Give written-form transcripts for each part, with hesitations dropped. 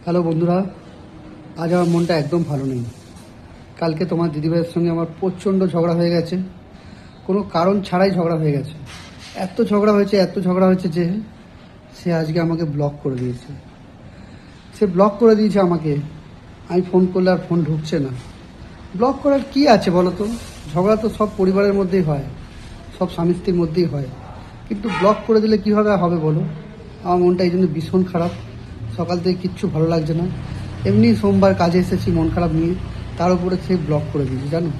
Hello বন্ধুরা, আজ আমার মনটা একদম ভালো নেই। কালকে তোমার দিদিভাইয়ের সঙ্গে আমার প্রচণ্ড ঝগড়া হয়ে গেছে। কোনো কারণ ছাড়াই ঝগড়া হয়ে গেছে। এত ঝগড়া হয়েছে যে সে আজকে আমাকে ব্লক করে দিয়েছে। সে ব্লক করে দিয়েছে আমাকে। আমি ফোন করলে আর ফোন ঢুকছে না। ব্লক করার কি আছে বলো তো? ঝগড়া তো সব পরিবারের মধ্যেই হয়, সব স্বামী স্ত্রীর মধ্যেই হয়। কিন্তু ব্লক করে দিলে কীভাবে হবে বলো? আমার মনটা এই জন্য ভীষণ খারাপ। সকাল থেকে কিচ্ছু ভালো লাগছে না। এমনি সোমবার কাজে এসেছি মন খারাপ নিয়ে, তার উপরে সে ব্লক করে দিয়েছে জানো।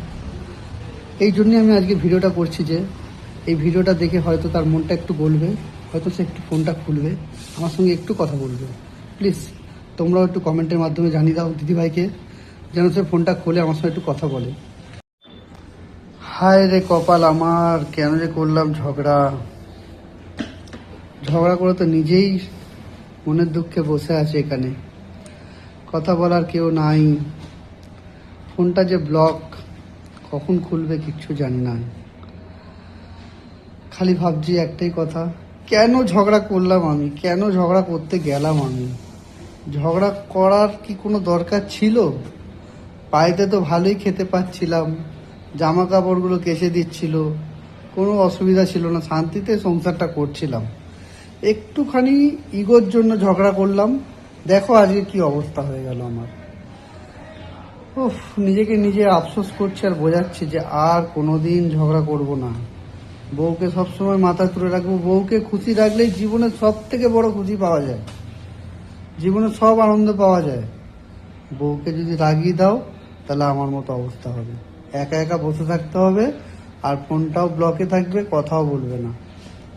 এই জন্যই আমি আজকে ভিডিওটা করছি, যে এই ভিডিওটা দেখে হয়তো তার মনটা একটু গলবে, হয়তো সে একটু ফোনটা খুলবে, আমার সঙ্গে একটু কথা বলবে। প্লিজ তোমরাও একটু কমেন্টের মাধ্যমে জানিয়ে দাও দিদিভাইকে, যেন সে ফোনটা খুলে আমার সঙ্গে একটু কথা বলে। হায় রে কপাল আমার, কেন যে করলাম ঝগড়া। ঝগড়া করে তো নিজেই মনের দুঃখে বসে আছে এখানে, কথা বলার কেউ নাই। ফোনটা যে ব্লক, কখন খুলবে কিচ্ছু জানি না। খালি ভাবছি একটাই কথা, কেন ঝগড়া করলাম আমি, কেন ঝগড়া করতে গেলাম আমি? ঝগড়া করার কি কোনো দরকার ছিল? বাড়িতে তো ভালোই খেতে পাচ্ছিলাম, জামা কাপড়গুলো কেচে দিচ্ছিল, কোনো অসুবিধা ছিল না, শান্তিতে সংসারটা করছিলাম। একটুখানি ইগোর জন্য ঝগড়া করলাম, দেখো আজকে কি অবস্থা হয়ে গেল আমার। উফ, নিজেকে নিজে আফসোস করছি আর বোঝাচ্ছি যে আর কোনোদিন ঝগড়া করব না। বউকে সবসময় মাথায় তুলে রাখবো। বউকে খুশি রাখলেই জীবনে সব থেকে বড় খুশি পাওয়া যায়, জীবনে সব আনন্দ পাওয়া যায়। বউকে যদি রাগিয়ে দাও তাহলে আমার মতো অবস্থা হবে। একা একা বসে থাকতে হবে, আর ফোনটাও ব্লকে থাকবে, কথাও বলবে না,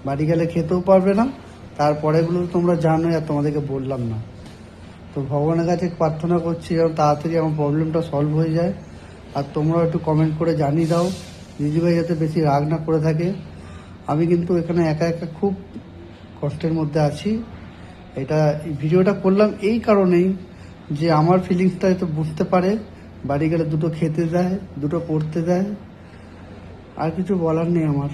বাড়ি গেলে খেতেও পারবে না। তারপরেগুলো তোমরা জানোই, আর তোমাদেরকে বললাম না। তো ভগবানের কাছে প্রার্থনা করছি যেন তাড়াতাড়ি আমার প্রবলেমটা সলভ হয়ে যায়। আর তোমরাও একটু কমেন্ট করে জানিয়ে দাও দিদিভাই যাতে বেশি রাগ না করে থাকে। আমি কিন্তু এখানে একা একা খুব কষ্টের মধ্যে আছি। এটা ভিডিওটা করলাম এই কারণেই যে আমার ফিলিংসটা হয়তো বুঝতে পারে, বাড়ি গেলে দুটো খেতে দেয়, দুটো পড়তে দেয়। আর কিছু বলার নেই আমার।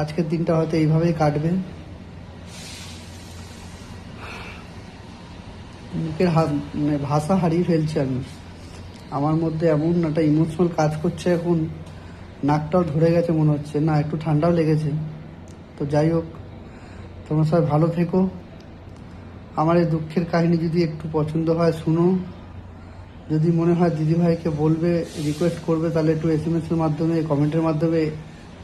আজকের দিনটা হয়তো এইভাবেই কাটবে। মুখের মানে ভাষা হারিয়ে ফেলছি আমি। আমার মধ্যে এমন একটা ইমোশনাল কাজ করছে এখন, নাকটাও ধরে গেছে মনে হচ্ছে, না একটু ঠান্ডাও লেগেছে। তো যাই হোক, তোমরা সবাই ভালো থেকো। আমার এই দুঃখের কাহিনী যদি একটু পছন্দ হয় শুনো। যদি মনে হয় দিদিভাইকে বলবে, রিকোয়েস্ট করবে, তাহলে একটু SMS এর মাধ্যমে, কমেন্টের মাধ্যমে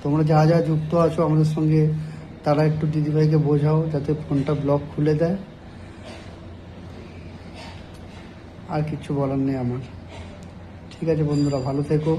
তোমরা যা যা যুক্ত আছো আমাদের সঙ্গে, তারা একটু দিদিভাইকে বোঝাও যাতে ফোনটা ব্লক খুলে দেয়। আর কিছু বলার নেই আমার। ঠিক আছে বন্ধুরা, ভালো থেকো।